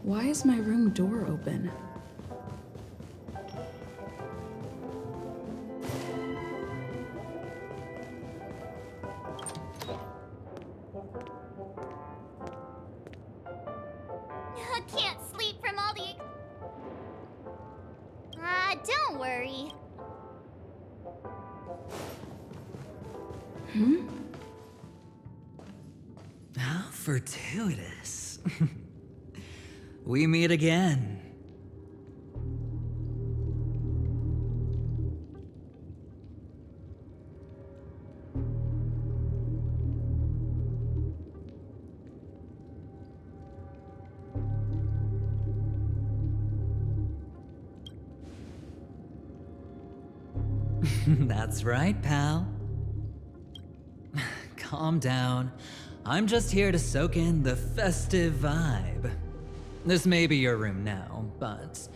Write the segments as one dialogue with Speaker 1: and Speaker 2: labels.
Speaker 1: Why is my room door open?
Speaker 2: I can't sleep from all the... don't worry.
Speaker 3: How fortuitous. We meet again. That's right, pal. Calm down. I'm just here to soak in the festive vibe. This may be your room now, but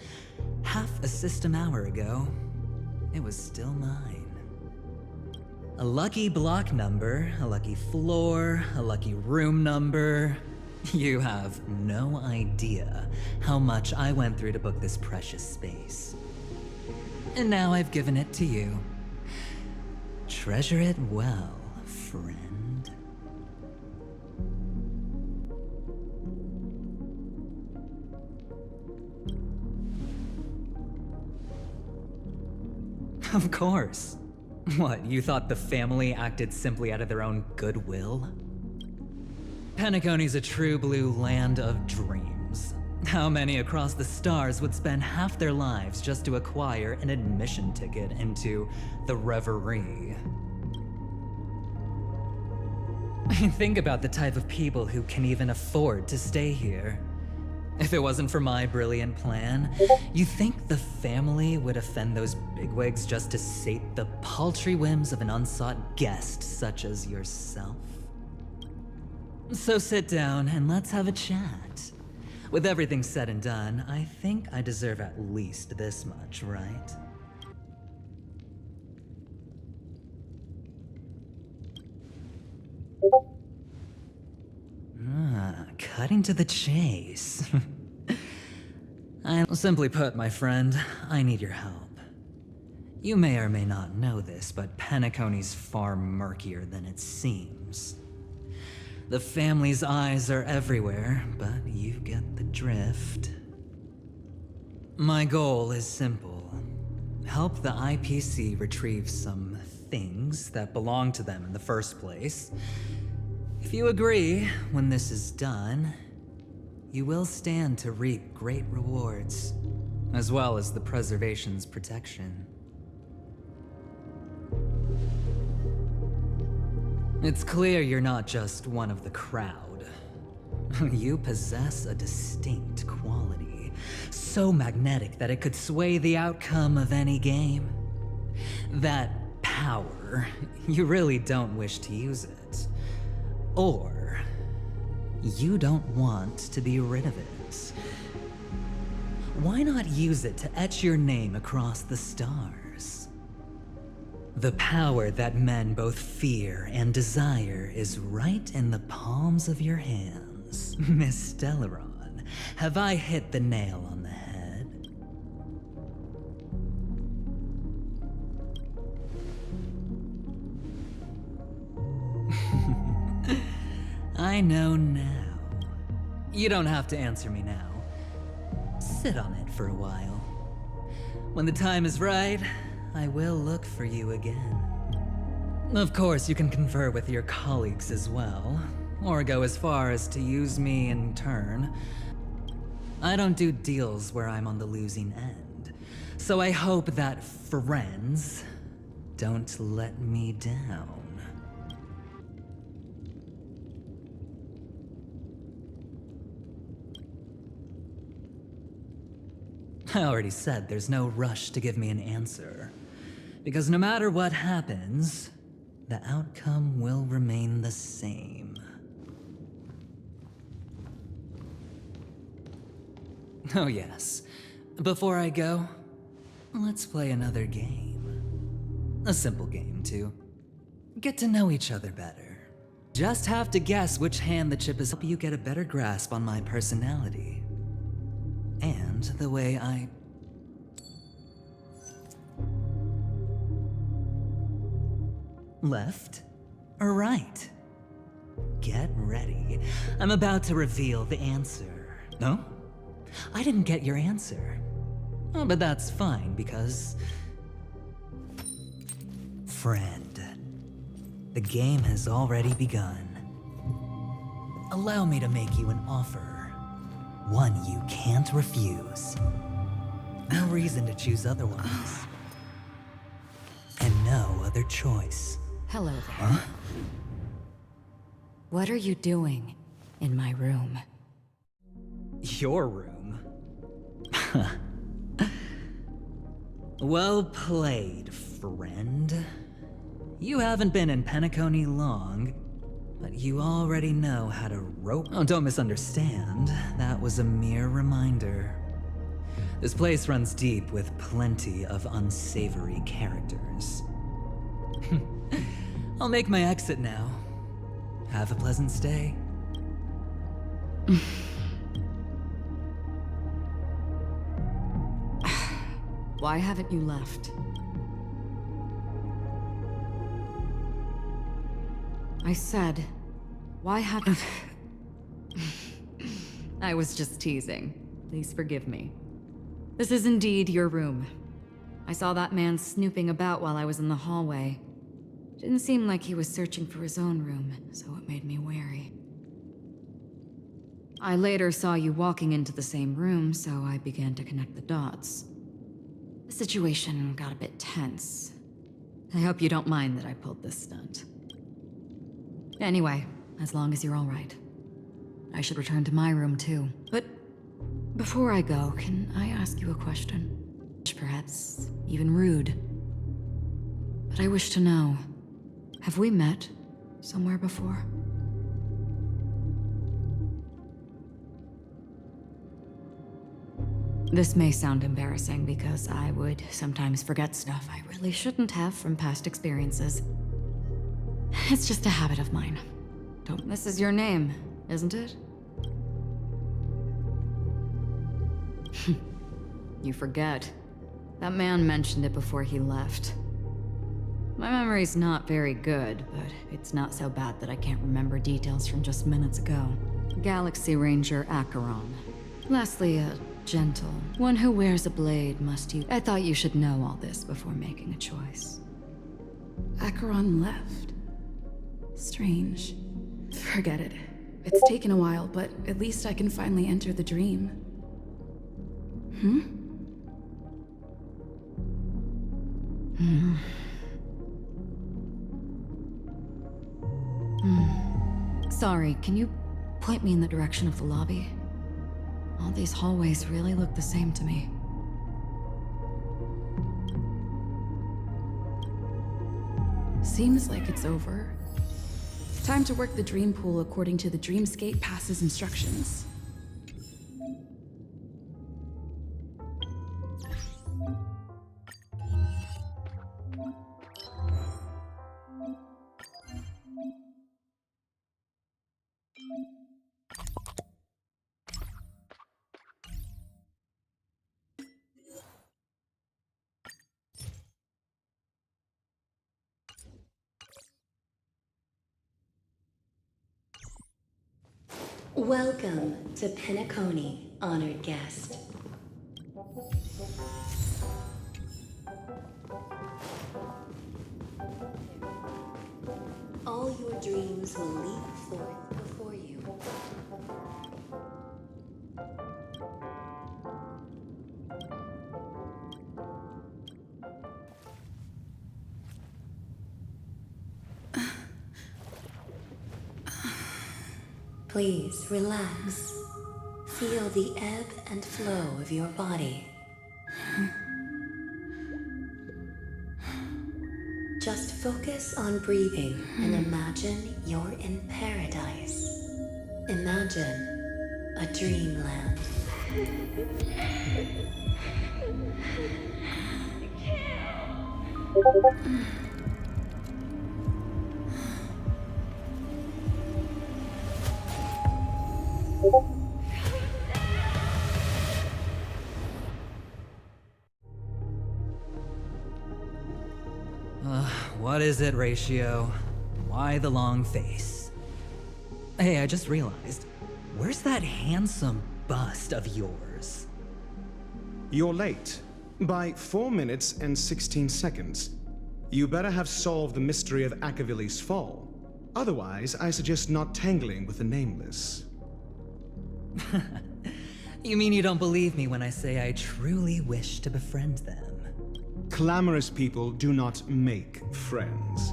Speaker 3: half a system hour ago, it was still mine. A lucky block number, a lucky floor, a lucky room number. You have no idea how much I went through to book this precious space. And now I've given it to you. Treasure it well, friend. Of course. What, you thought the family acted simply out of their own goodwill? Penacony's a true blue land of dreams. How many across the stars would spend half their lives just to acquire an admission ticket into the reverie? Think about the type of people who can even afford to stay here. If it wasn't for my brilliant plan, you think the family would offend those bigwigs just to sate the paltry whims of an unsought guest such as yourself? So sit down and let's have a chat. With everything said and done, I think I deserve at least this much, right? Cutting to the chase. Simply put, my friend, I need your help. You may or may not know this, but Penacony's far murkier than it seems. The family's eyes are everywhere, but you get the drift. My goal is simple. Help the IPC retrieve some things that belong to them in the first place. If you agree, when this is done, you will stand to reap great rewards, as well as the preservation's protection. It's clear you're not just one of the crowd. You possess a distinct quality, so magnetic that it could sway the outcome of any game. That power, you really don't wish to use it. Or, you don't want to be rid of it. Why not use it to etch your name across the stars? The power that men both fear and desire is right in the palms of your hands. Miss Stellaron, have I hit the nail on the head? I know now. You don't have to answer me now. Sit on it for a while. When the time is right, I will look for you again. Of course, you can confer with your colleagues as well, or go as far as to use me in turn. I don't do deals where I'm on the losing end, so I hope that friends don't let me down. I already said there's no rush to give me an answer, because no matter what happens, the outcome will remain the same. Oh yes, before I go, let's play another game. A simple game to get to know each other better. Just have to guess which hand the chip is, help you get a better grasp on my personality. And the way I... Left or right? Get ready. I'm about to reveal the answer. No? I didn't get your answer. Oh, but that's fine because... Friend, the game has already begun. Allow me to make you an offer. One you can't refuse. No reason to choose otherwise. And no other choice.
Speaker 1: Hello there.
Speaker 3: Huh?
Speaker 1: What are you doing in my room?
Speaker 3: Your room? Well played, friend. You haven't been in Penacony long, but you already know how to rope. Oh, don't misunderstand. That was a mere reminder. This place runs deep with plenty of unsavory characters. I'll make my exit now. Have a pleasant stay.
Speaker 1: Why haven't you left? I said, why haven't... I was just teasing. Please forgive me. This is indeed your room. I saw that man snooping about while I was in the hallway. Didn't seem like he was searching for his own room, so it made me wary. I later saw you walking into the same room, so I began to connect the dots. The situation got a bit tense. I hope you don't mind that I pulled this stunt. Anyway, as long as you're all right. I should return to my room too. But before I go, can I ask you a question? Perhaps even rude. But I wish to know, have we met somewhere before? This may sound embarrassing because I would sometimes forget stuff I really shouldn't have from past experiences. It's just a habit of mine. This is your name, isn't it? You forget. That man mentioned it before he left. My memory's not very good, but it's not so bad that I can't remember details from just minutes ago. Galaxy Ranger Acheron. Lastly, a gentle one who wears a blade must you... I thought you should know all this before making a choice.
Speaker 4: Acheron left. Strange. Forget it. It's taken a while, but at least I can finally enter the dream.
Speaker 1: Sorry, can you point me in the direction of the lobby? All these hallways really look the same to me.
Speaker 4: Seems like it's over. Time to work the dream pool according to the Dreamscape Pass's instructions.
Speaker 5: Welcome to Penacony, honored guest. All your dreams will leap forth before you. Please relax. Feel the ebb and flow of your body. Just focus on breathing and imagine you're in paradise. Imagine a dreamland.
Speaker 3: What is it, Ratio? Why the long face? Hey, I just realized, where's that handsome bust of yours?
Speaker 6: You're late. By 4 minutes and 16 seconds. You better have solved the mystery of Akavili's fall. Otherwise, I suggest not tangling with the Nameless.
Speaker 3: You mean you don't believe me when I say I truly wish to befriend them?
Speaker 6: Clamorous people do not make friends.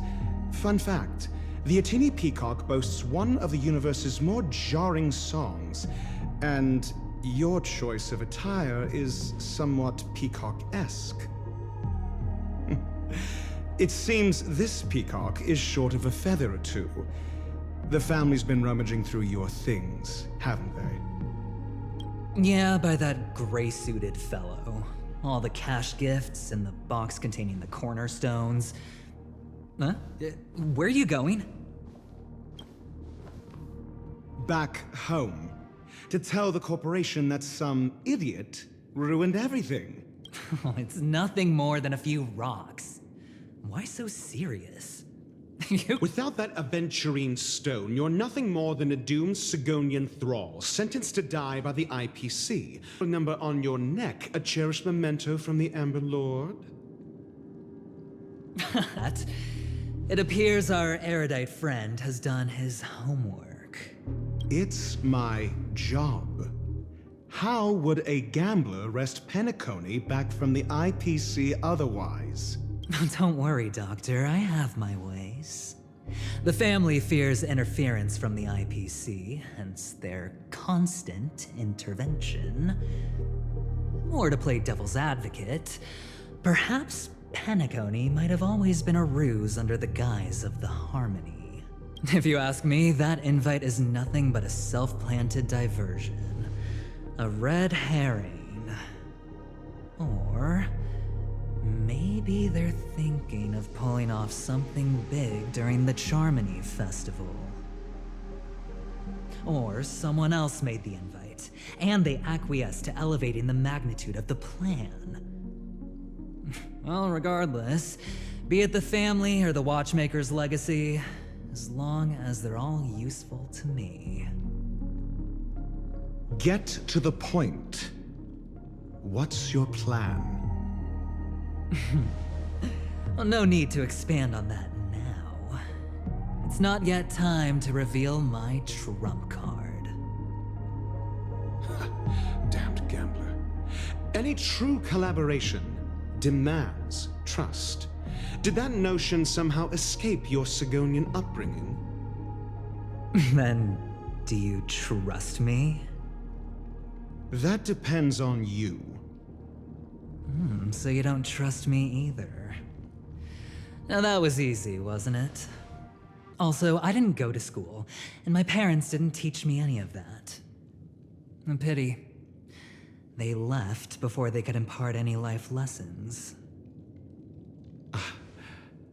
Speaker 6: Fun fact, the Atini Peacock boasts one of the universe's more jarring songs, and your choice of attire is somewhat peacock-esque. It seems this peacock is short of a feather or two. The family's been rummaging through your things, haven't they?
Speaker 3: Yeah, by that gray-suited fellow. All the cash gifts and the box containing the cornerstones. Huh? Where are you going?
Speaker 6: Back home. To tell the corporation that some idiot ruined everything.
Speaker 3: It's nothing more than a few rocks. Why so serious?
Speaker 6: Without that aventurine stone, you're nothing more than a doomed Sigonian thrall, sentenced to die by the IPC. A number on your neck, a cherished memento from the Amber Lord.
Speaker 3: It appears our erudite friend has done his homework.
Speaker 6: It's my job. How would a gambler wrest Penacony back from the IPC otherwise?
Speaker 3: Don't worry, Doctor, I have my ways. The family fears interference from the IPC, hence their constant intervention. Or to play devil's advocate, perhaps Penacony might have always been a ruse under the guise of the Harmony. If you ask me, that invite is nothing but a self-planted diversion. A red herring. Or maybe they're thinking of pulling off something big during the Charmony Festival. Or someone else made the invite, and they acquiesced to elevating the magnitude of the plan. Well, regardless, be it the family or the Watchmaker's legacy, as long as they're all useful to me.
Speaker 6: Get to the point. What's your plan?
Speaker 3: Well, no need to expand on that now. It's not yet time to reveal my trump card.
Speaker 6: Damned gambler. Any true collaboration demands trust. Did that notion somehow escape your Sigonian upbringing?
Speaker 3: Then, do you trust me?
Speaker 6: That depends on you.
Speaker 3: So you don't trust me either. Now that was easy, wasn't it? Also, I didn't go to school, and my parents didn't teach me any of that. A pity. They left before they could impart any life lessons.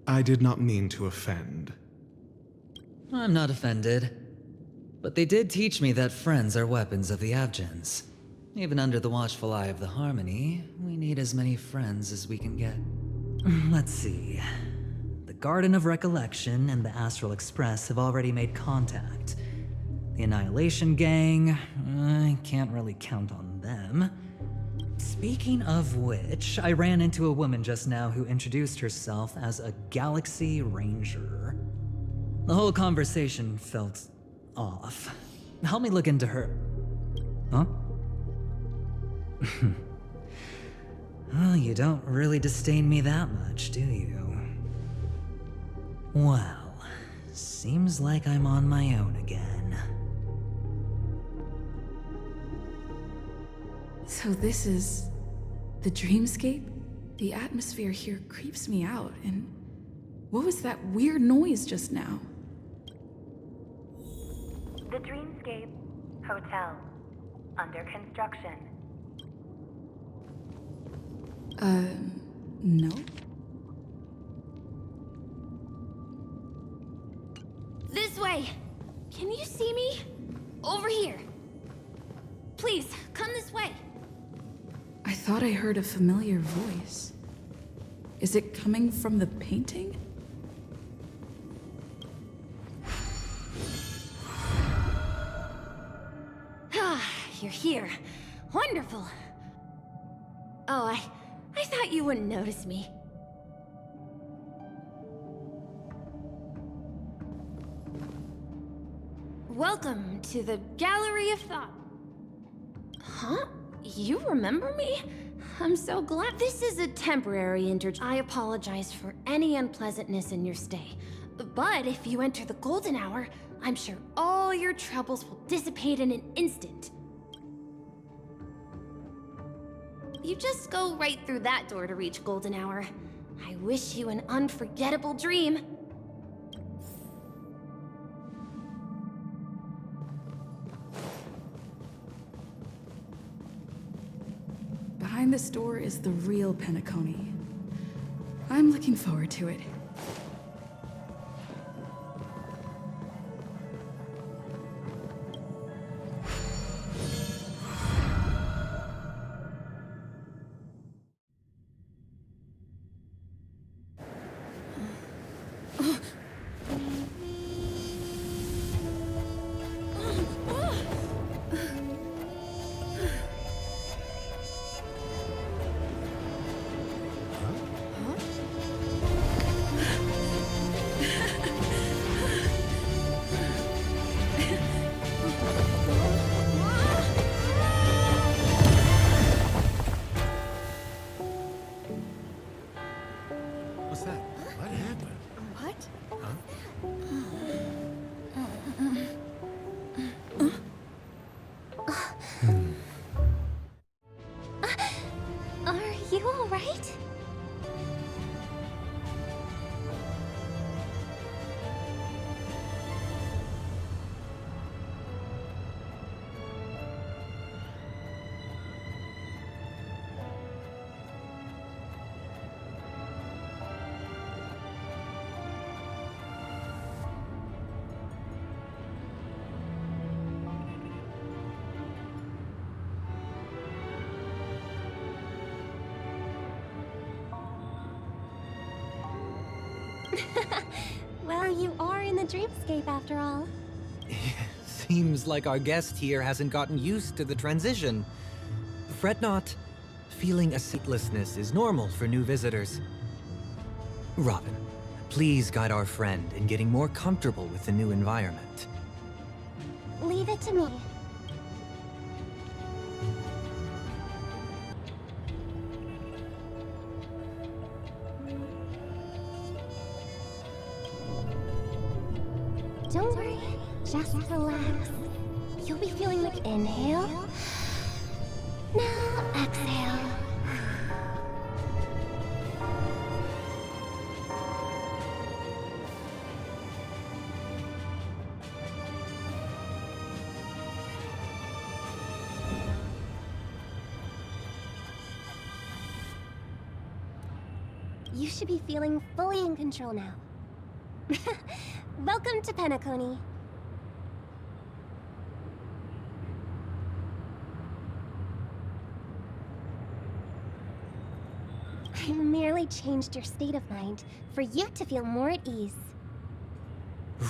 Speaker 6: I did not mean to offend.
Speaker 3: I'm not offended. But they did teach me that friends are weapons of the Abgens. Even under the watchful eye of the Harmony, we need as many friends as we can get. Let's see. The Garden of Recollection and the Astral Express have already made contact. The Annihilation Gang, I can't really count on them. Speaking of which, I ran into a woman just now who introduced herself as a Galaxy Ranger. The whole conversation felt off. Help me look into her. Huh? Well, you don't really disdain me that much, do you? Well, seems like I'm on my own again.
Speaker 4: So this is the dreamscape? The atmosphere here creeps me out, and what was that weird noise just now?
Speaker 7: The Dreamscape Hotel. Under construction.
Speaker 4: No?
Speaker 2: This way! Can you see me? Over here. Please, come this way.
Speaker 4: I thought I heard a familiar voice. Is it coming from the painting?
Speaker 2: you're here. Wonderful. Oh, I thought you wouldn't notice me. Welcome to the Gallery of Thought. Huh? You remember me? I'm so glad. This is a temporary I apologize for any unpleasantness in your stay. But if you enter the Golden Hour, I'm sure all your troubles will dissipate in an instant. You just go right through that door to reach Golden Hour. I wish you an unforgettable dream.
Speaker 4: Behind this door is the real Penacony. I'm looking forward to it.
Speaker 8: What's that? What happened?
Speaker 2: What? Are you all right? Well, you are in the dreamscape after all.
Speaker 9: Seems like our guest here hasn't gotten used to the transition. Fret not. Feeling a seatlessness is normal for new visitors. Robin, please guide our friend in getting more comfortable with the new environment.
Speaker 2: Leave it to me. Don't worry, just relax. You'll be feeling like inhale. Now exhale. You should be feeling fully in control now. Welcome to Penacony. I merely changed your state of mind for you to feel more at ease.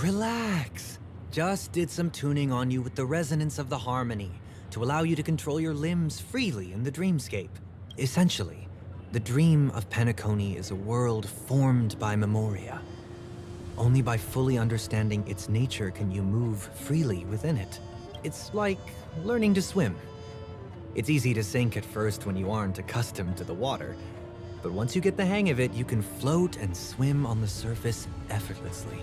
Speaker 9: Relax. Just did some tuning on you with the resonance of the harmony to allow you to control your limbs freely in the dreamscape. Essentially, the dream of Penacony is a world formed by memoria. Only by fully understanding its nature can you move freely within it. It's like learning to swim. It's easy to sink at first when you aren't accustomed to the water, but once you get the hang of it, you can float and swim on the surface effortlessly.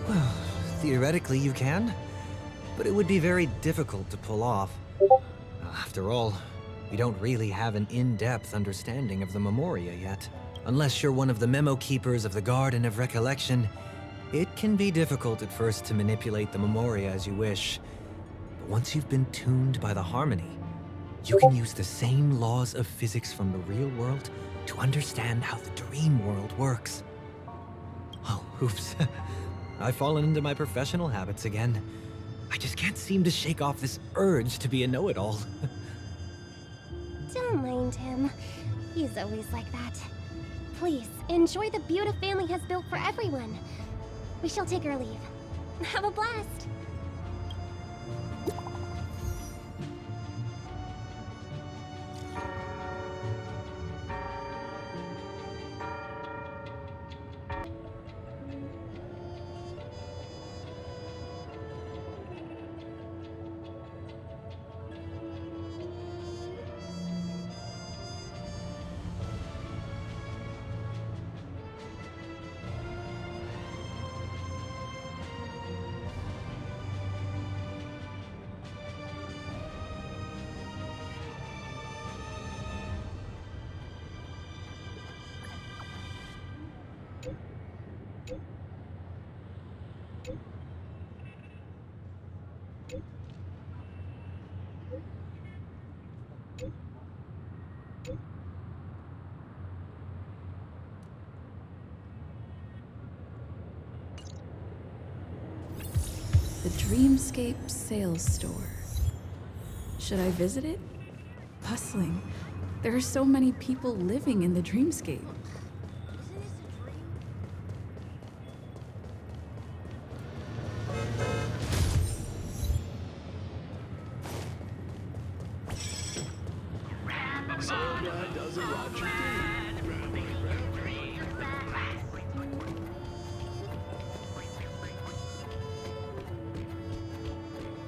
Speaker 9: Well, theoretically you can, but it would be very difficult to pull off. After all, we don't really have an in-depth understanding of the memoria yet. Unless you're one of the memo keepers of the Garden of Recollection, it can be difficult at first to manipulate the memoria as you wish. But once you've been tuned by the harmony, you can use the same laws of physics from the real world to understand how the dream world works. Oh, oops. I've fallen into my professional habits again. I just can't seem to shake off this urge to be a know-it-all.
Speaker 2: Don't mind him. He's always like that.
Speaker 10: Please, enjoy the beauty family has built for everyone. We shall take our leave. Have a blast!
Speaker 4: The Dreamscape Sales Store. Should I visit it? Bustling. There are so many people living in the Dreamscape.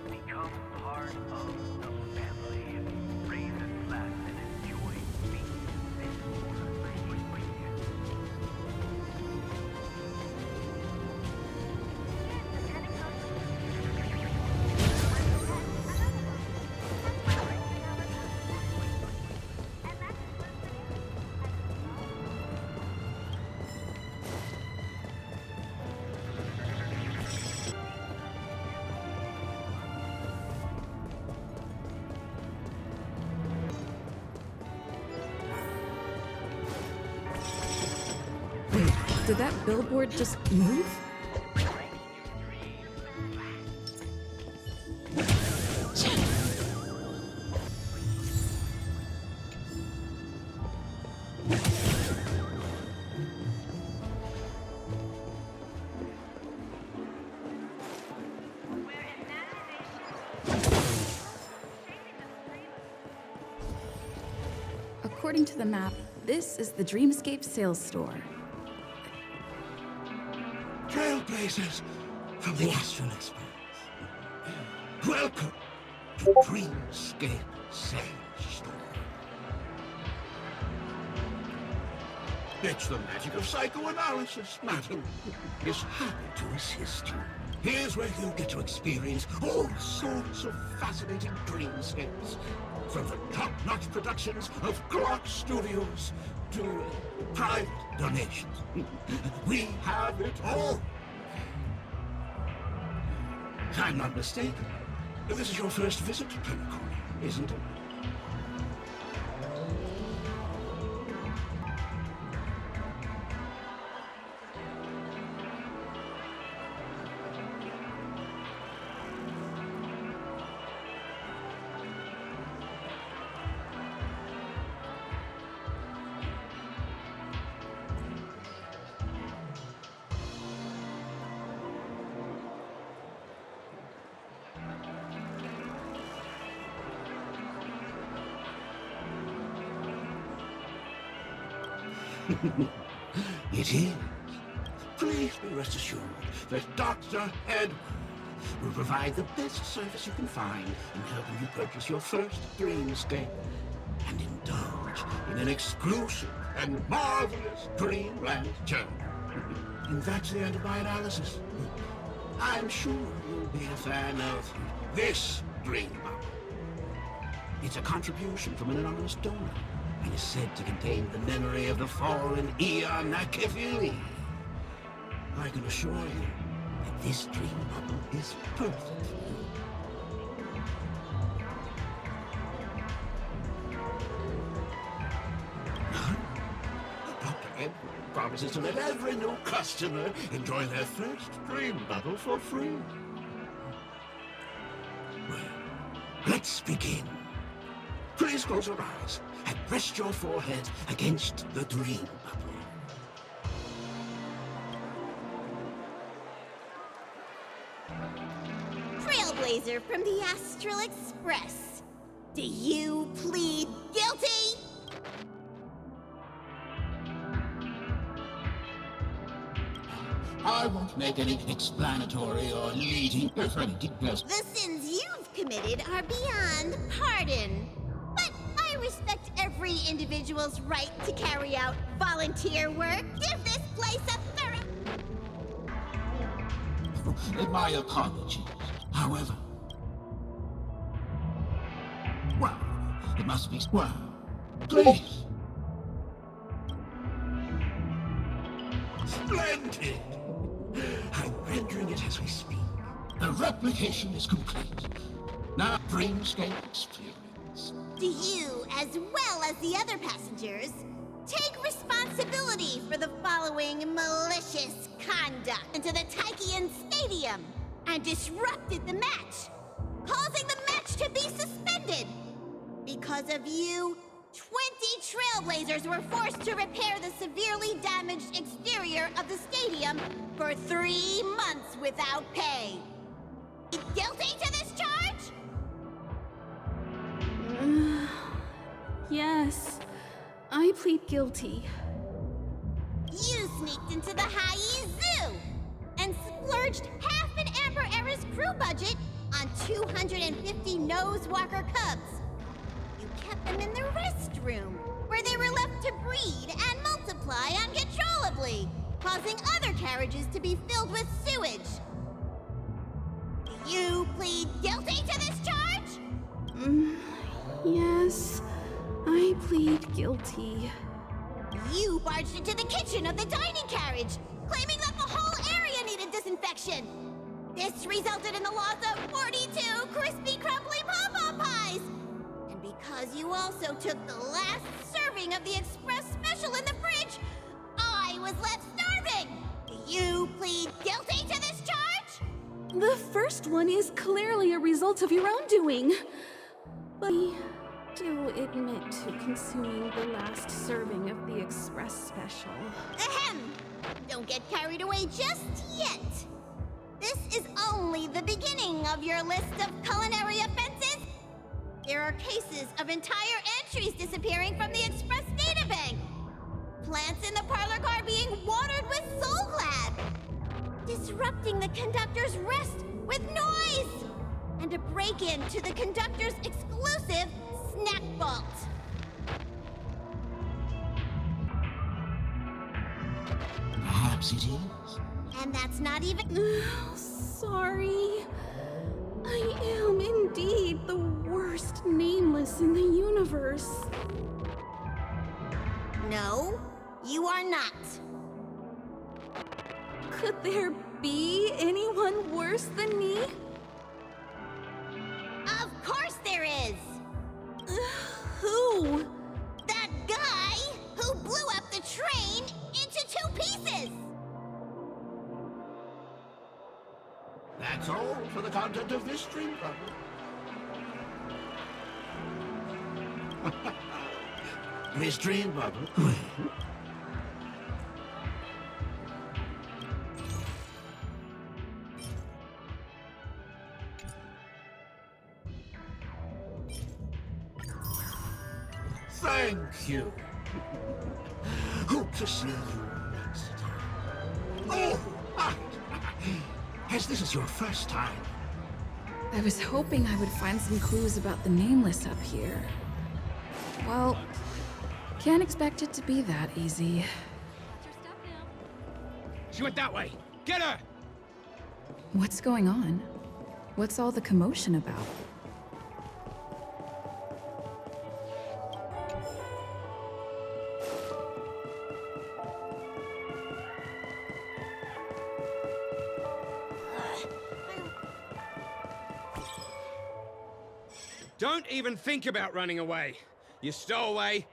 Speaker 11: Become part of the family. Raise and laugh and enjoy being
Speaker 4: Wait, did that billboard just move? According to the map, this is the Dreamscape Sales Store.
Speaker 8: Trailblazers from the astral expanse. Welcome to Dreamscape Sales Store. It's the magic of psychoanalysis, madam. Is happy to assist you. Here's where you get to experience all sorts of fascinating dreamscapes. From the top-notch productions of Clock Studios to private donations. We have it all. If I'm not mistaken, this is your first visit to Penacony, isn't it? It is. Please be rest assured that Dr. Edward will provide the best service you can find in helping you purchase your first dreamscape and indulge in an exclusive and marvelous dreamland journey. And that's the end of my analysis. I'm sure you'll be a fan of this dream bubble. It's a contribution from an anonymous donor and is said to contain the memory of the fallen Eon Nakefili. I can assure you that this dream bubble is perfect for you. Dr. Edward promises to let every new customer enjoy their first dream bubble for free. Well, let's begin. Please close your eyes and rest your forehead against the dream bubble.
Speaker 12: trailblazer from the Astral Express. Do you plead guilty?
Speaker 8: I won't make any explanatory or leading details.
Speaker 12: The sins you've committed are beyond pardon. But I respect every individual's right to carry out volunteer work. Give this place a thorough...
Speaker 8: My apologies. However... Well, it must be... Well, please. Splendid! I'm rendering it as we speak. The replication is complete. Now, Dreamscape experience.
Speaker 12: Do you, as well as the other passengers, take responsibility for the following malicious conduct into the Taikian Stadium and disrupted the match, causing the match to be suspended? Because of you, 20 trailblazers were forced to repair the severely damaged exterior of the stadium for 3 months without pay. Guilty to this charge?
Speaker 4: Yes, I plead guilty.
Speaker 12: You sneaked into the High Zoo and splurged half an Amber Era's crew budget on 250 Nosewalker cubs. You kept them in the restroom, where they were left to breed and multiply uncontrollably, causing other carriages to be filled with sewage. Do you plead guilty to this charge?
Speaker 4: Yes, I plead guilty.
Speaker 12: You barged into the kitchen of the dining carriage, claiming that the whole area needed disinfection. This resulted in the loss of 42 crispy, crumbly pom-pom pies. And because you also took the last serving of the express special in the fridge, I was left starving. Do you plead guilty to this charge?
Speaker 4: The first one is clearly a result of your own doing. But I do admit to consuming the last serving of the express special.
Speaker 12: Ahem! Don't get carried away just yet. This is only the beginning of your list of culinary offenses. There are cases of entire entries disappearing from the express databank. Plants in the parlor car being watered with Soul Glad. Disrupting the conductor's rest with noise. And a break-in to the conductor's exclusive snack vault.
Speaker 8: Perhaps it is.
Speaker 12: And that's not even...
Speaker 4: Sorry. I am indeed the worst nameless in the universe.
Speaker 12: No, you are not.
Speaker 4: Could there be anyone worse than me?
Speaker 12: Of course there is!
Speaker 4: Who?
Speaker 12: That guy who blew up the train into 2 pieces!
Speaker 8: That's all for the content of this stream bubble. This dream bubble. Thank you. Hope to see you next time. Oh, right. As this is your first time.
Speaker 4: I was hoping I would find some clues about the nameless up here. Well, can't expect it to be that easy.
Speaker 13: She went that way. Get her!
Speaker 4: What's going on? What's all the commotion about?
Speaker 13: Don't even think about running away. You stowaway.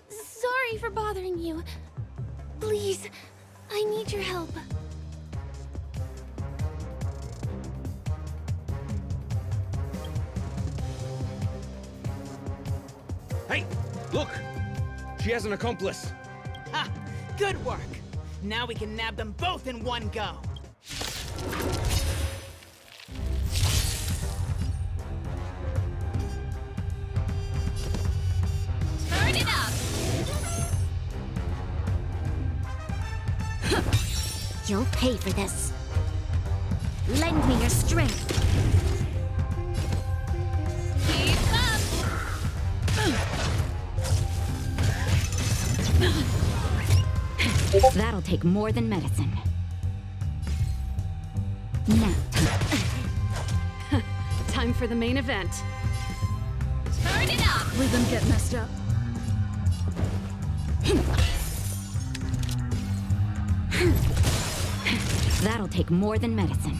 Speaker 10: Sorry for bothering you. Please, I need your help.
Speaker 13: Hey, look! She has an accomplice.
Speaker 14: Ha! Good work. Now we can nab them both in one go.
Speaker 2: Turn it up!
Speaker 10: You'll pay for this. Lend me your strength.
Speaker 2: Keep up!
Speaker 10: That'll take more than medicine. Now,
Speaker 2: Time for the main event. Turn it up!
Speaker 4: Rhythm get messed up.
Speaker 10: that'll take more than medicine.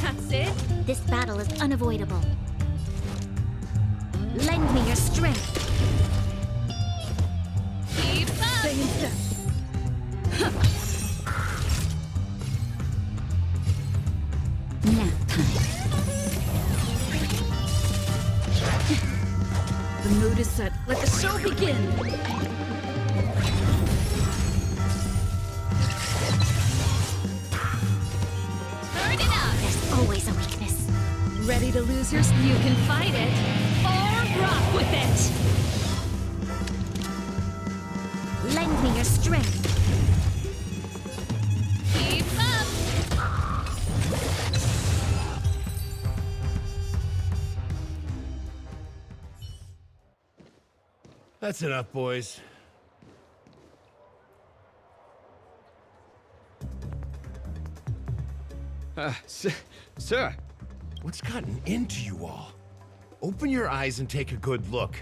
Speaker 2: That's it?
Speaker 10: This battle is unavoidable. Lend me your strength.
Speaker 2: Keep up!
Speaker 4: Stay in step.
Speaker 10: Nap time.
Speaker 4: The mood is set. Let the show begin!
Speaker 2: Turn it up!
Speaker 10: There's always a weakness.
Speaker 4: Ready to lose your...
Speaker 2: You can fight it, or rock with it!
Speaker 10: Lend me your strength.
Speaker 2: Keep up!
Speaker 8: That's enough, boys.
Speaker 13: Sir,
Speaker 8: What's gotten into you all? Open your eyes and take a good look.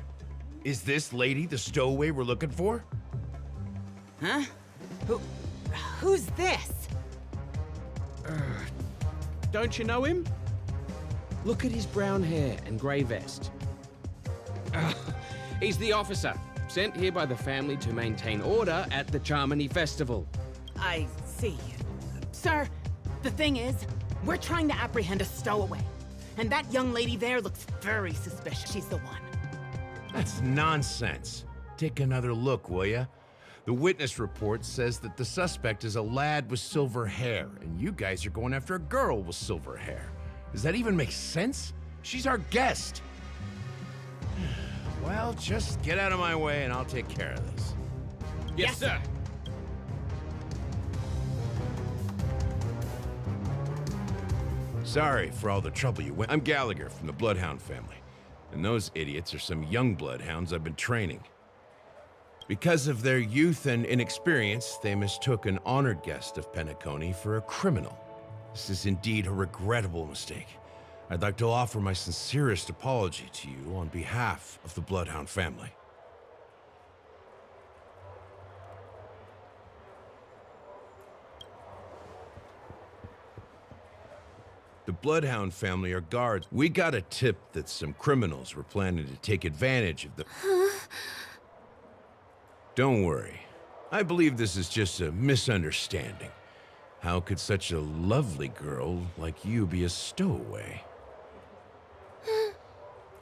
Speaker 8: Is this lady the stowaway we're looking for?
Speaker 14: Huh? Who's this?
Speaker 13: don't you know him? Look at his brown hair and grey vest. He's the officer, sent here by the family to maintain order at the Charmony Festival.
Speaker 14: I see. Sir, the thing is, we're trying to apprehend a stowaway. And that young lady there looks very suspicious. She's the one.
Speaker 8: That's nonsense. Take another look, will ya? The witness report says that the suspect is a lad with silver hair, and you guys are going after a girl with silver hair. Does that even make sense? She's our guest. Well, just get out of my way and I'll take care of this.
Speaker 13: Yes, sir.
Speaker 8: Sorry for all the trouble you went. I'm Gallagher from the Bloodhound family, and those idiots are some young bloodhounds I've been training. Because of their youth and inexperience, they mistook an honored guest of Penacony for a criminal. This is indeed a regrettable mistake. I'd like to offer my sincerest apology to you on behalf of the Bloodhound family. The Bloodhound family are guards. We got a tip that some criminals were planning to take advantage of the... Don't worry. I believe this is just a misunderstanding. How could such a lovely girl like you be a stowaway?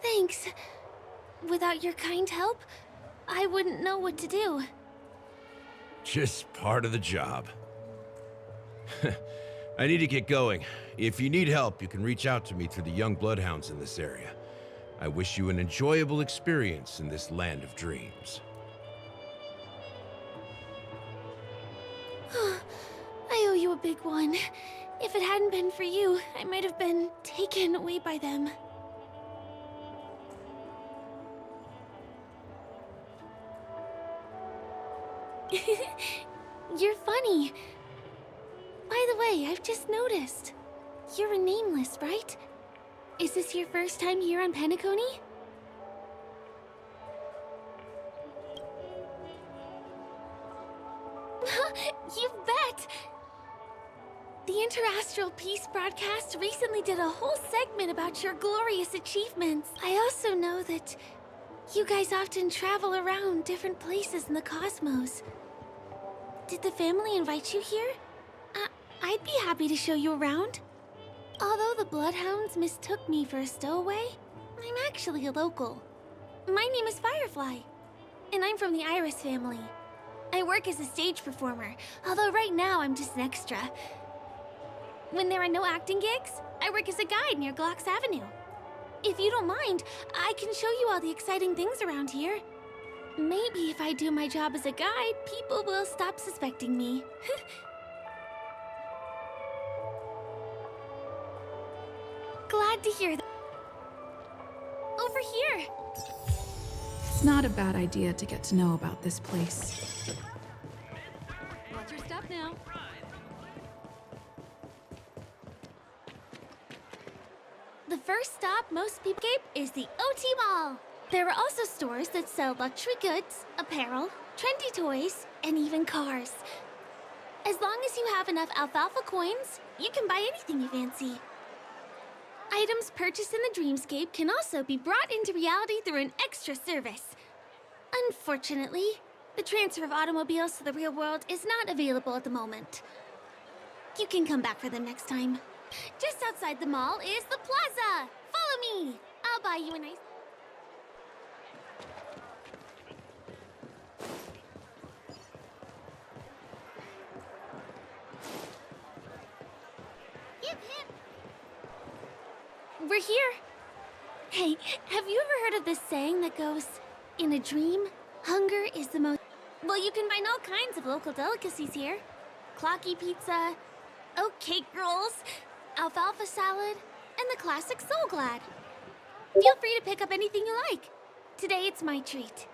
Speaker 10: Thanks. Without your kind help, I wouldn't know what to do.
Speaker 8: Just part of the job. I need to get going. If you need help, you can reach out to me through the young bloodhounds in this area. I wish you an enjoyable experience in this land of dreams.
Speaker 10: I owe you a big one. If it hadn't been for you, I might have been taken away by them. You're funny. By the way, I've just noticed. You're a nameless, right? Is this your first time here on Penacony? You bet! The Interastral Peace broadcast recently did a whole segment about your glorious achievements. I also know that you guys often travel around different places in the cosmos. Did the family invite you here? I'd be happy to show you around. Although the Bloodhounds mistook me for a stowaway, I'm actually a local. My name is Firefly, and I'm from the Iris family. I work as a stage performer, although right now I'm just an extra. When there are no acting gigs, I work as a guide near Glox Avenue. If you don't mind, I can show you all the exciting things around here. Maybe if I do my job as a guide, people will stop suspecting me. Glad to hear that. Over here!
Speaker 4: It's not a bad idea to get to know about this place.
Speaker 1: Watch your step now.
Speaker 10: The first stop most people escape is the OT Mall. There are also stores that sell luxury goods, apparel, trendy toys, and even cars. As long as you have enough alfalfa coins, you can buy anything you fancy. Items purchased in the dreamscape can also be brought into reality through an extra service. Unfortunately, the transfer of automobiles to the real world is not available at the moment. You can come back for them next time. Just outside the mall is the plaza! Follow me! I'll buy you a nice...
Speaker 12: Hip hip!
Speaker 10: We're here! Hey, have you ever heard of this saying that goes, in a dream, hunger is the most... Well, you can find all kinds of local delicacies here. Clocky pizza, oat cake rolls, alfalfa salad, and the classic Soul Glad. Feel free to pick up anything you like. Today it's my treat.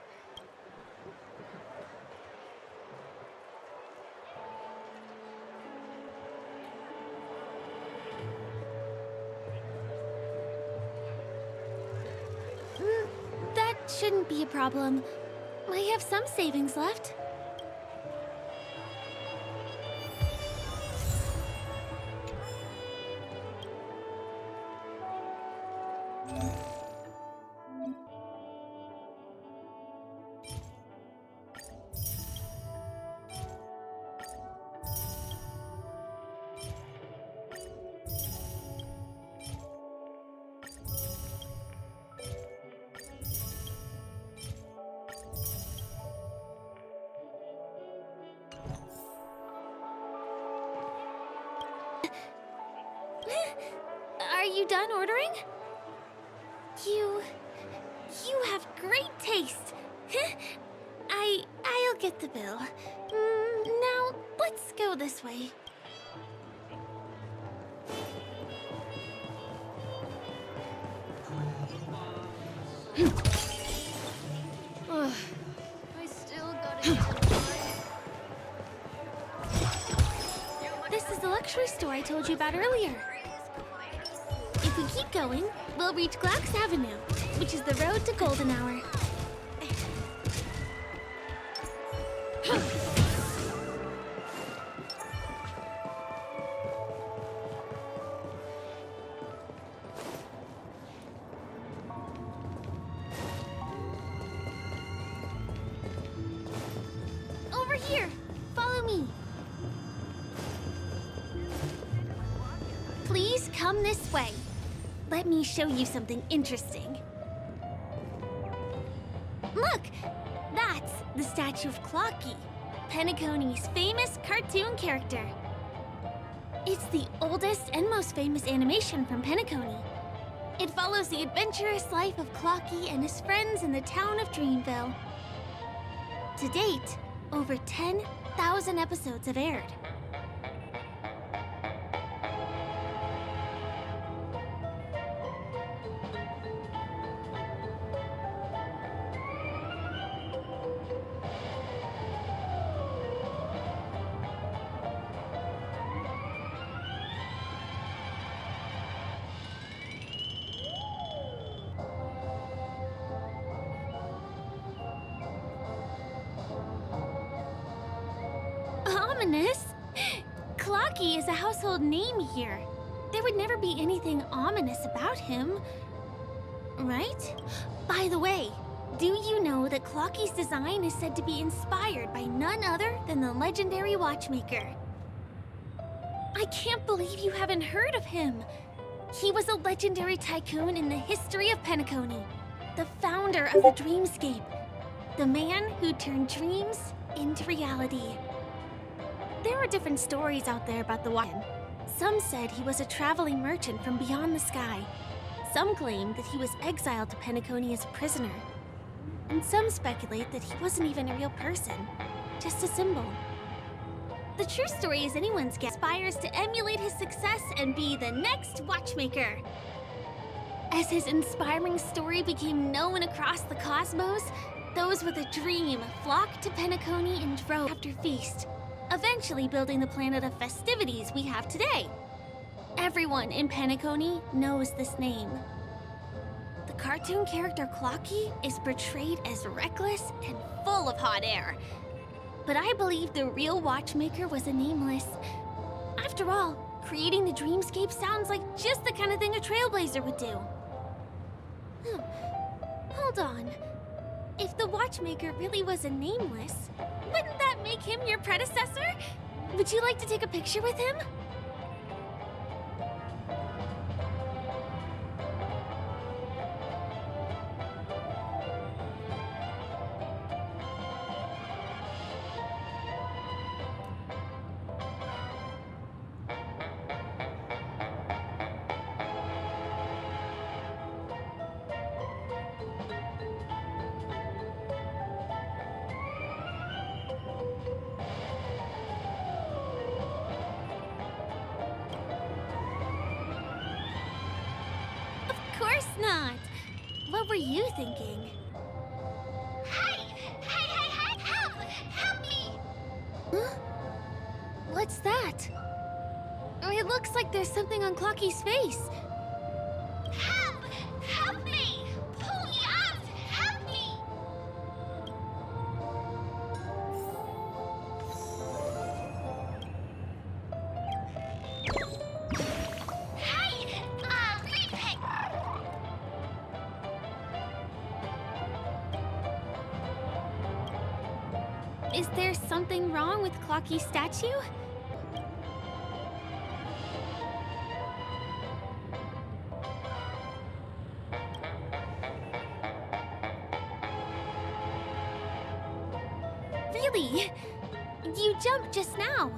Speaker 10: That shouldn't be a problem. I have some savings left. Are you done ordering? You have great taste. I'll get the bill. Now, let's go this way.
Speaker 1: Ugh, I still gotta get
Speaker 10: This is the luxury store I told you about earlier. If we keep going, we'll reach Glox Avenue, which is the road to Golden Hour. Over here! Follow me! Please come this way. Let me show you something interesting. Look! That's the statue of Clocky, Penacony's famous cartoon character. It's the oldest and most famous animation from Penacony. It follows the adventurous life of Clocky and his friends in the town of Dreamville. To date, over 10,000 episodes have aired. Ominous? Clocky is a household name here. There would never be anything ominous about him, right? By the way, do you know that Clocky's design is said to be inspired by none other than the legendary watchmaker? I can't believe you haven't heard of him. He was a legendary tycoon in the history of Penacony, the founder of the Dreamscape, the man who turned dreams into reality. There are different stories out there about the Watchman. Some said he was a traveling merchant from beyond the sky. Some claimed that he was exiled to Penacony as a prisoner. And some speculate that he wasn't even a real person, just a symbol. The true story is anyone's guess. Aspires to emulate his success and be the next watchmaker. As his inspiring story became known across the cosmos, those with a dream flocked to Penacony in droves after feast, eventually building the planet of festivities we have today. Everyone in Penacony knows this name. The cartoon character Clocky is portrayed as reckless and full of hot air. But I believe the real watchmaker was a nameless. After all, creating the Dreamscape sounds like just the kind of thing a trailblazer would do. Hold on. If the watchmaker really was a nameless, wouldn't that make him your predecessor? Would you like to take a picture with him? Of course not. What were you thinking?
Speaker 12: Hey, help! Help me!
Speaker 10: Huh? What's that? Oh, it looks like there's something on Clocky's face.
Speaker 12: Help! Help me! Pull me out! Help me! Hey! Repick!
Speaker 10: Is there something wrong with Clocky's statue? Really? You jumped just now.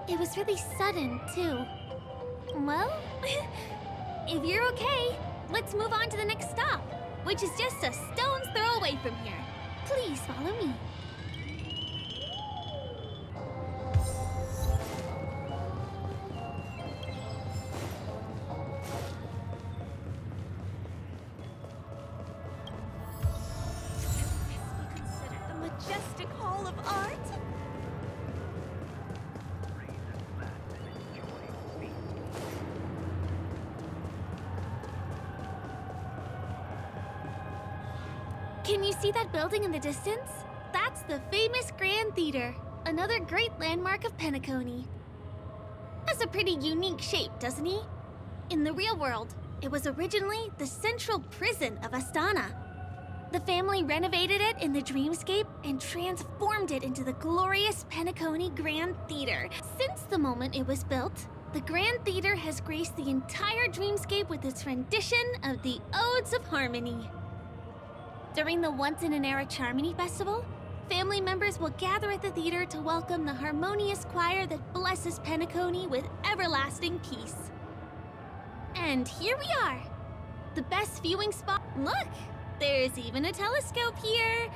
Speaker 10: It was really sudden, too. Well, if you're okay, let's move on to the next stop, which is just a stone's throw away from here. Please follow me.
Speaker 12: Consider the majestic hall of art?
Speaker 10: Can you see that building in the distance? That's the famous Grand Theater, another great landmark of Penacony. Has a pretty unique shape, doesn't he? In the real world, it was originally the central prison of Astana. The family renovated it in the Dreamscape and transformed it into the glorious Penacony Grand Theater. Since the moment it was built, the Grand Theater has graced the entire Dreamscape with its rendition of the Odes of Harmony. During the Once-in-an-Era Charmony Festival, family members will gather at the theater to welcome the harmonious choir that blesses Penacony with everlasting peace. And here we are! The best viewing spot. Look! There's even a telescope here!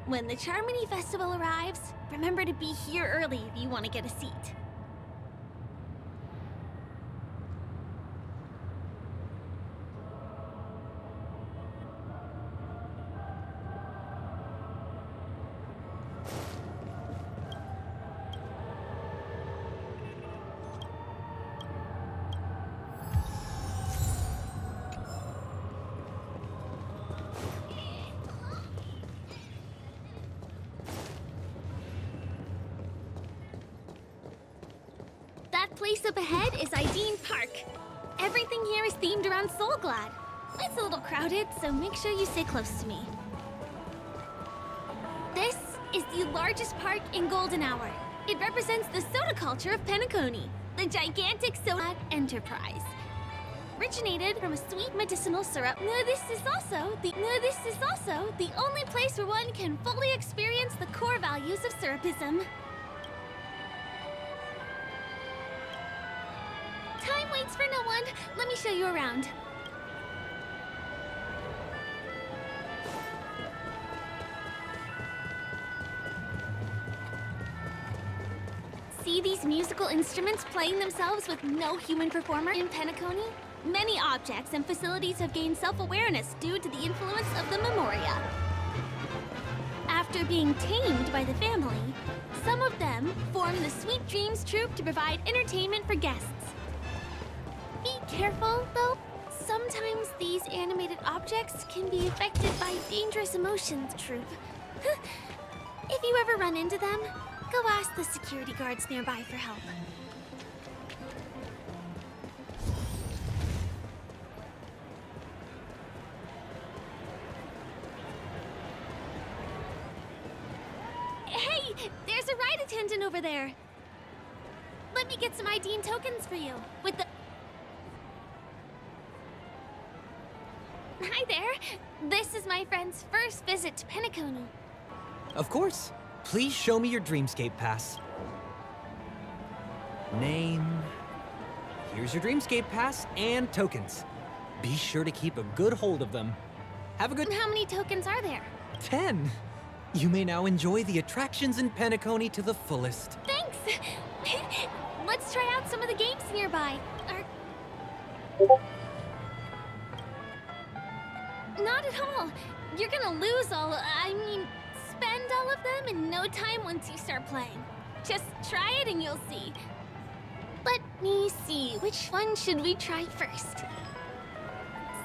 Speaker 10: When the Charmony Festival arrives, remember to be here early if you want to get a seat. That place up ahead is Ideen Park. Everything here is themed around Soulglad. It's a little crowded, so make sure you stay close to me. This is the largest park in Golden Hour. It represents the soda culture of Penacony. The a gigantic soda enterprise. Originated from a sweet medicinal syrup. This is also the only place where one can fully experience the core values of syrupism. Time waits for no one. Let me show you around. See these musical instruments playing themselves with no human performer in Penacony? Many objects and facilities have gained self-awareness due to the influence of the Memoria. After being tamed by the family, some of them form the Sweet Dreams Troupe to provide entertainment for guests. Be careful, though. Sometimes these animated objects can be affected by dangerous emotions, Troupe. If you ever run into them, go ask the security guards nearby for help. Hey, there's a ride attendant over there. Let me get some ID and tokens for you. With the... Hi there. This is my friend's first visit to Penacony.
Speaker 9: Of course. Please show me your Dreamscape pass. Name. Here's your Dreamscape pass and tokens. Be sure to keep a good hold of them. Have a good...
Speaker 10: How many tokens are there?
Speaker 9: 10. You may now enjoy the attractions in Penacony to the fullest.
Speaker 10: Thanks! Let's try out some of the games nearby. Not at all. You're gonna lose spend all of them in no time once you start playing. Just try it and you'll see. Let me see, which one should we try first?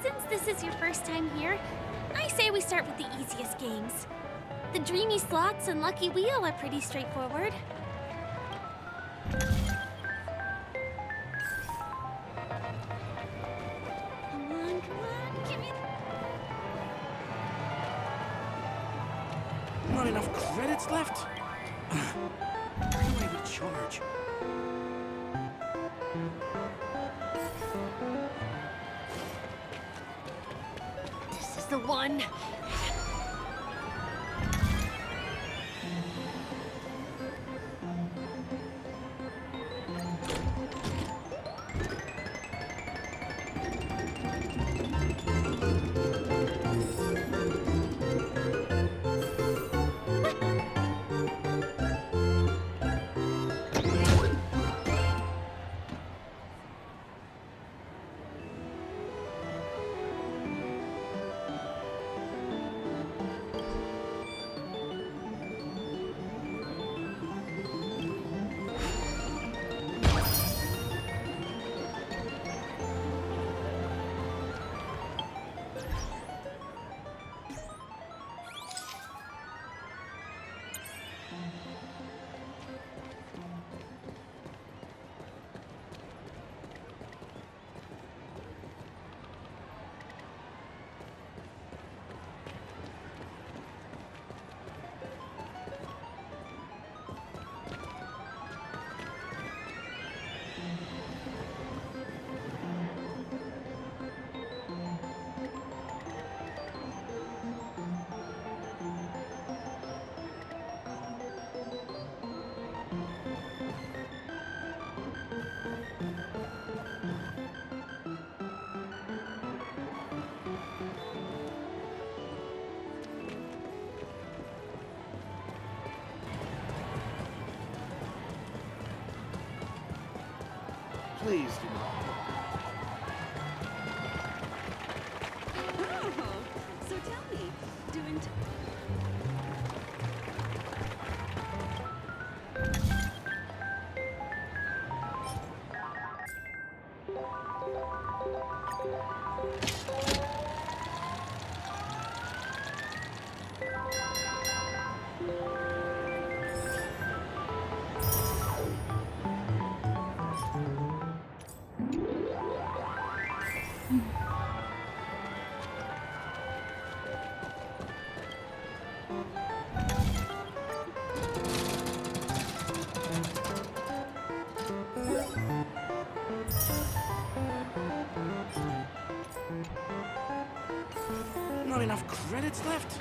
Speaker 10: Since this is your first time here, I say we start with the easiest games. The Dreamy Slots and Lucky Wheel are pretty straightforward. Come on, give me...
Speaker 8: Not enough credits left? Where do I recharge?
Speaker 10: This is the one.
Speaker 8: Please do not.
Speaker 15: So tell me, doing...
Speaker 8: not enough credits left?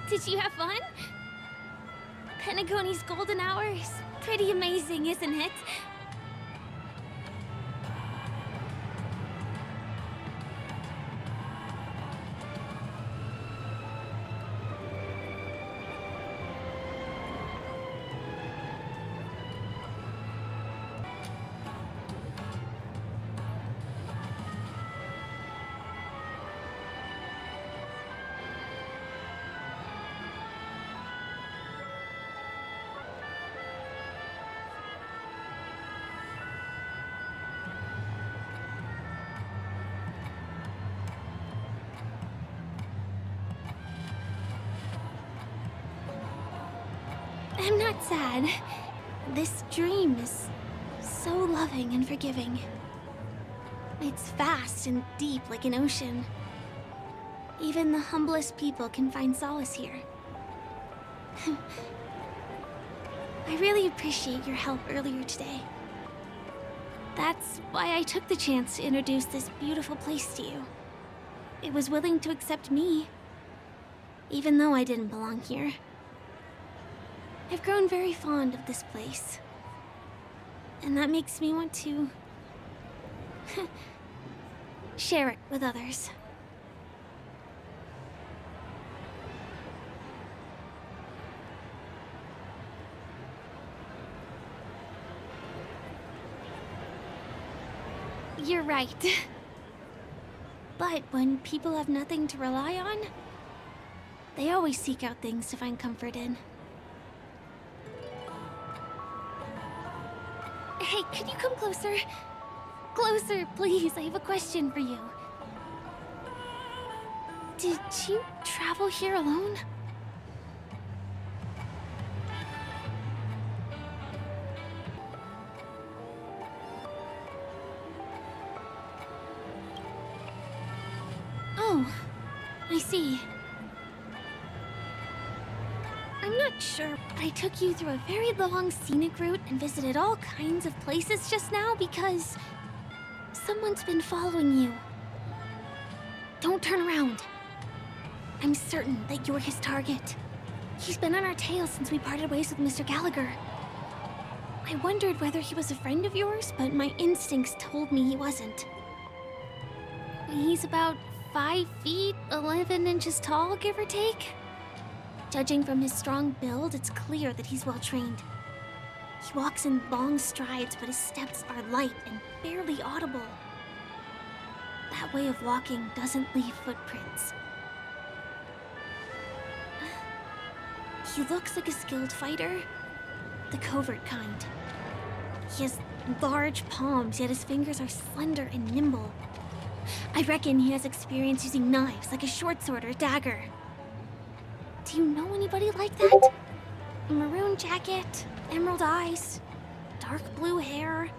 Speaker 10: Did you have fun? Penacony's golden hour is pretty amazing, isn't it? I'm not sad. This dream is so loving and forgiving. It's vast and deep like an ocean. Even the humblest people can find solace here. I really appreciate your help earlier today. That's why I took the chance to introduce this beautiful place to you. It was willing to accept me, even though I didn't belong here. I've grown very fond of this place. And that makes me want to share it with others. You're right. But when people have nothing to rely on, they always seek out things to find comfort in. Hey, could you come closer? Closer, please. I have a question for you. Did you travel here alone? Oh, I see. I'm not sure, but I took you through a very long scenic route and visited all kinds of places just now because someone's been following you. Don't turn around. I'm certain that you're his target. He's been on our tail since we parted ways with Mr. Gallagher. I wondered whether he was a friend of yours, but my instincts told me he wasn't. He's about 5 feet, 11 inches tall, give or take. Judging from his strong build, it's clear that he's well trained. He walks in long strides, but his steps are light and barely audible. That way of walking doesn't leave footprints. He looks like a skilled fighter, the covert kind. He has large palms, yet his fingers are slender and nimble. I reckon he has experience using knives, like a short sword or dagger. Do you know anybody like that? A maroon jacket, emerald eyes, dark blue hair.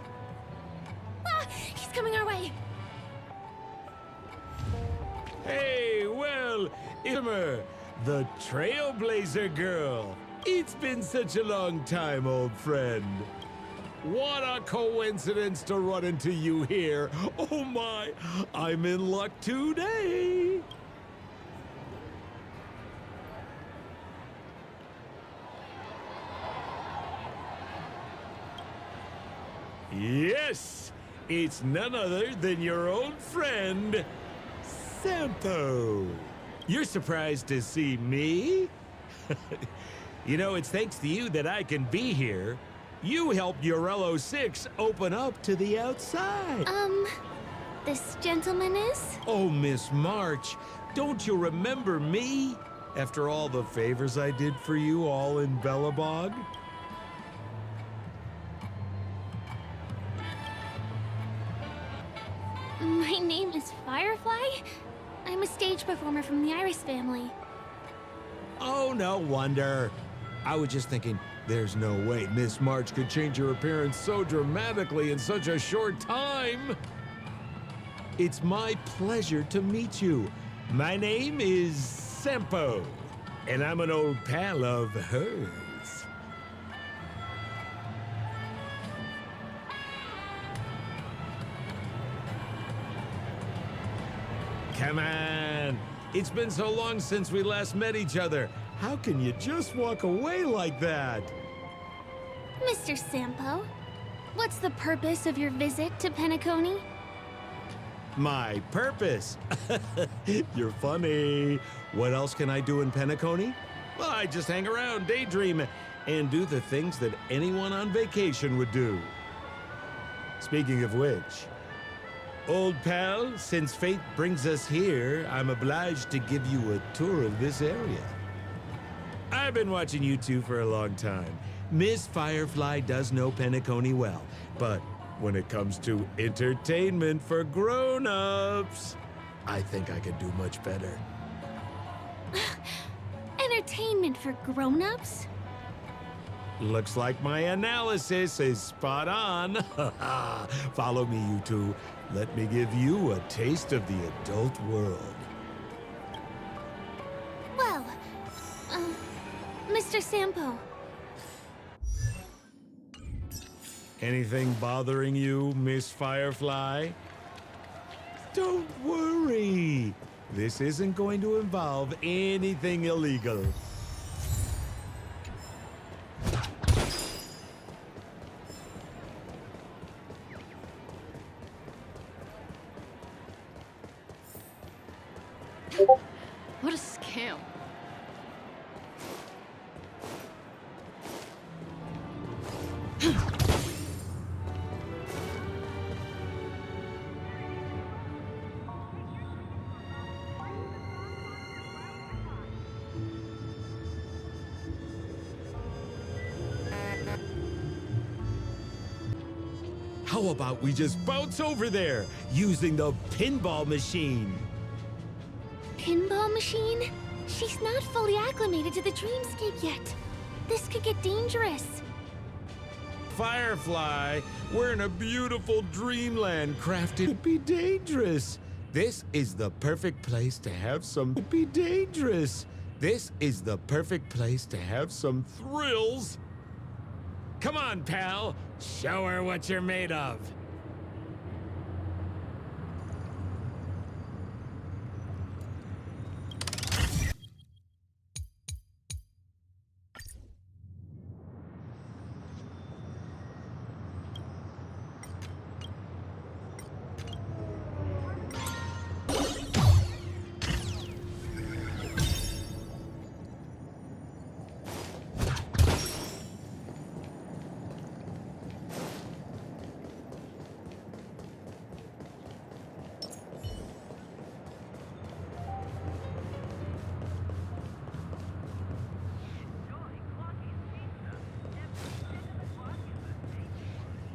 Speaker 10: Ah! He's coming our way!
Speaker 16: Hey, well, Immer, the Trailblazer girl. It's been such a long time, old friend. What a coincidence to run into you here. Oh my, I'm in luck today. Yes, it's none other than your old friend, Sampo. You're surprised to see me? You know, it's thanks to you that I can be here. You helped Urello 6 open up to the outside.
Speaker 10: This gentleman is?
Speaker 16: Oh, Miss March, don't you remember me? After all the favors I did for you all in Bellabog?
Speaker 10: My name is Firefly. I'm a stage performer from the Iris family.
Speaker 16: Oh, no wonder. I was just thinking, there's no way Miss March could change her appearance so dramatically in such a short time. It's my pleasure to meet you. My name is Sampo, and I'm an old pal of hers. Come on. It's been so long since we last met each other. How can you just walk away like that?
Speaker 10: Mr. Sampo, what's the purpose of your visit to Penacony?
Speaker 16: My purpose? You're funny. What else can I do in Penacony? Well, I just hang around, daydream, and do the things that anyone on vacation would do. Speaking of which, old pal, since fate brings us here, I'm obliged to give you a tour of this area. I've been watching you two for a long time. Miss Firefly does know Penacony well, but when it comes to entertainment for grown-ups, I think I could do much better.
Speaker 10: Entertainment for grown-ups?
Speaker 16: Looks like my analysis is spot on. Follow me, you two. Let me give you a taste of the adult world.
Speaker 10: Well, Mr. Sampo.
Speaker 16: Anything bothering you, Miss Firefly? Don't worry. This isn't going to involve anything illegal.
Speaker 15: What a scam.
Speaker 16: How about we just bounce over there using the pinball machine?
Speaker 10: Pinball machine? She's not fully acclimated to the dreamscape yet. This could get dangerous.
Speaker 16: Firefly, we're in a beautiful dreamland crafted to be dangerous. This is the perfect place to have some be dangerous. This is the perfect place to have some thrills. Come on, pal. Show her what you're made of.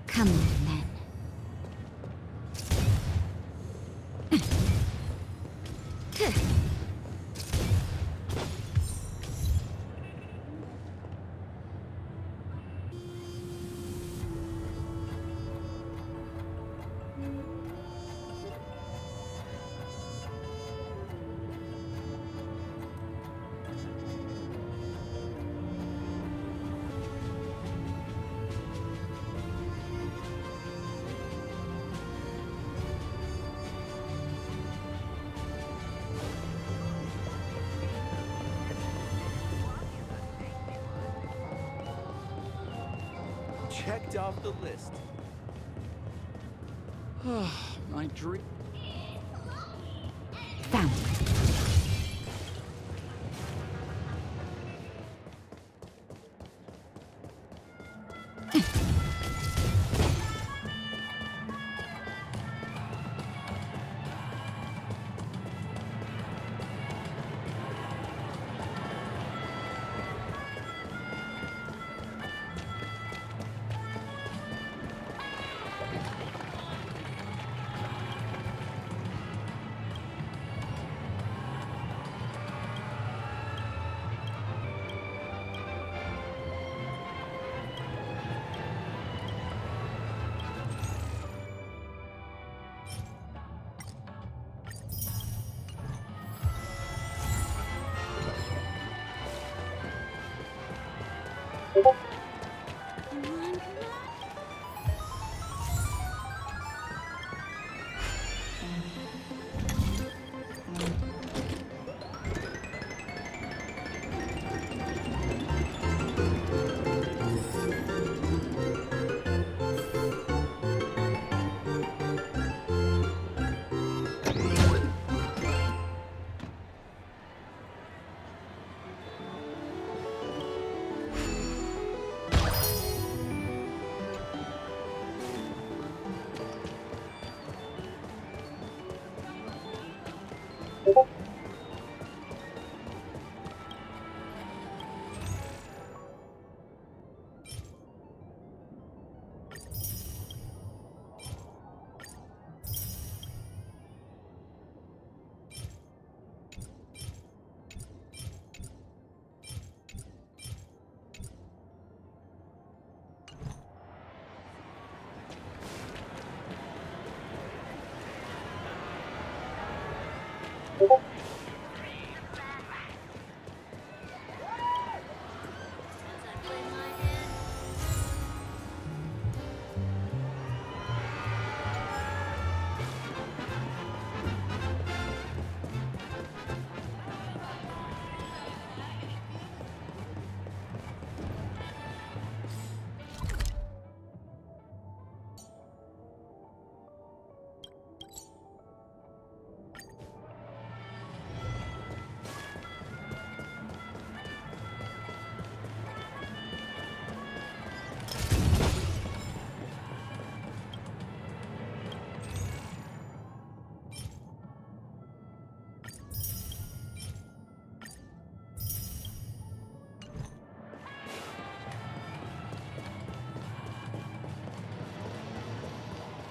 Speaker 1: Come on, then.
Speaker 13: checked off the list. My dream.
Speaker 1: Found it.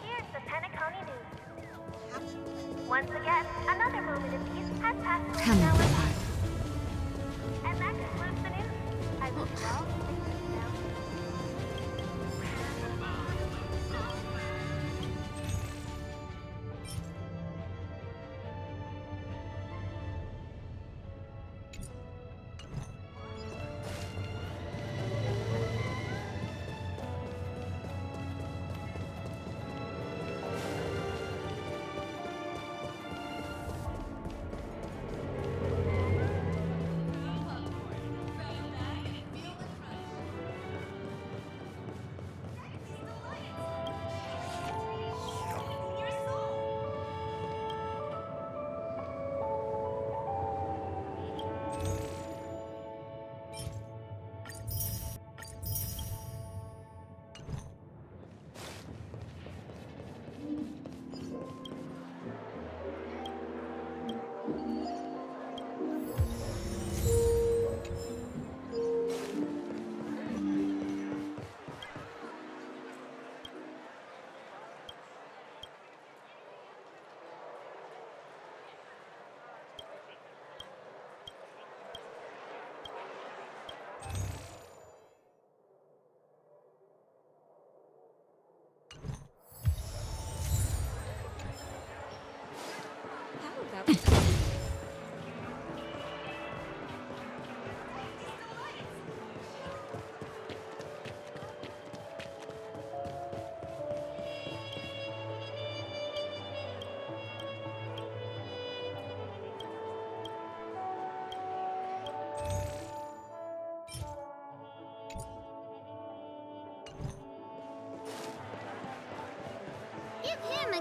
Speaker 7: Here's the Penacony news. Once again, another moment of peace has passed through
Speaker 1: Come
Speaker 7: our
Speaker 1: on.
Speaker 7: lives. And that concludes the news. I wish you all a good now.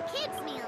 Speaker 12: a kid's meal.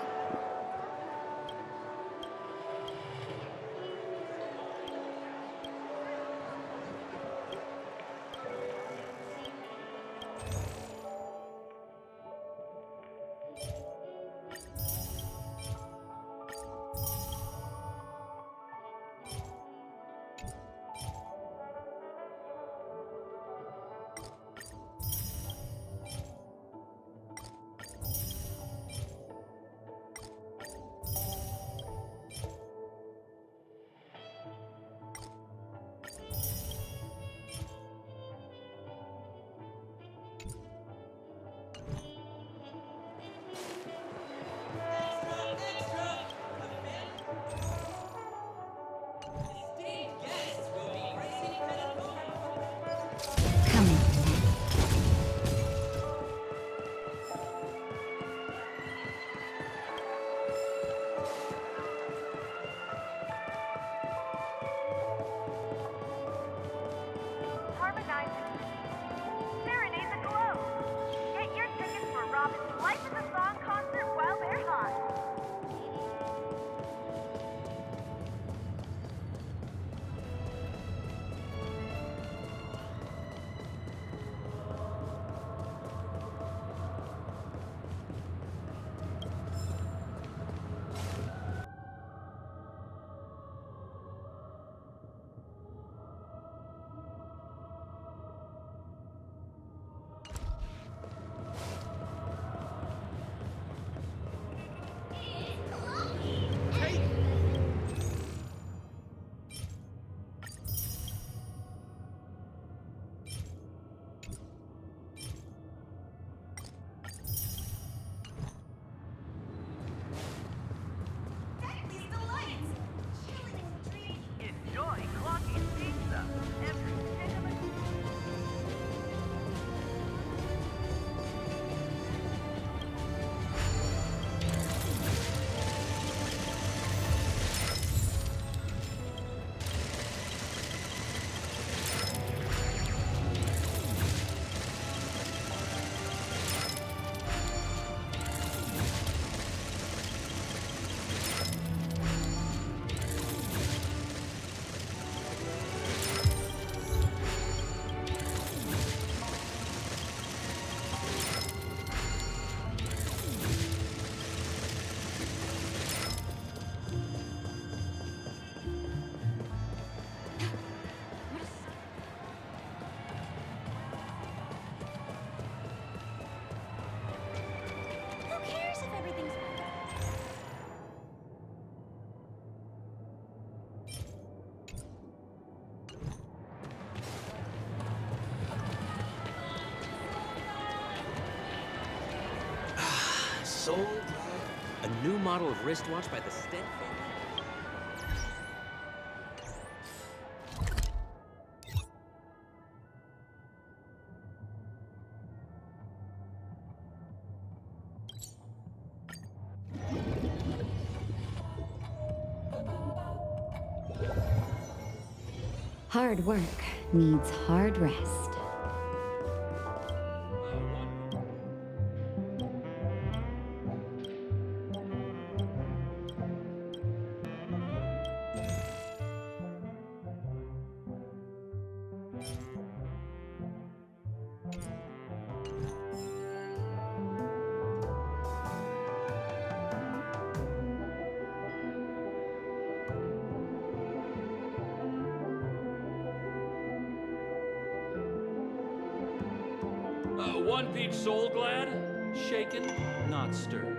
Speaker 7: Serenade the globe. Get your tickets for Robin's Life is a Song concert while they're hot.
Speaker 11: Enjoy Clocky's Pizza. Every cinnamon.
Speaker 12: Who cares if everything's...
Speaker 13: Sold a new model of wristwatch by the Stead family?
Speaker 5: Hard work needs hard rest.
Speaker 17: One peach soul glad, shaken, not stirred.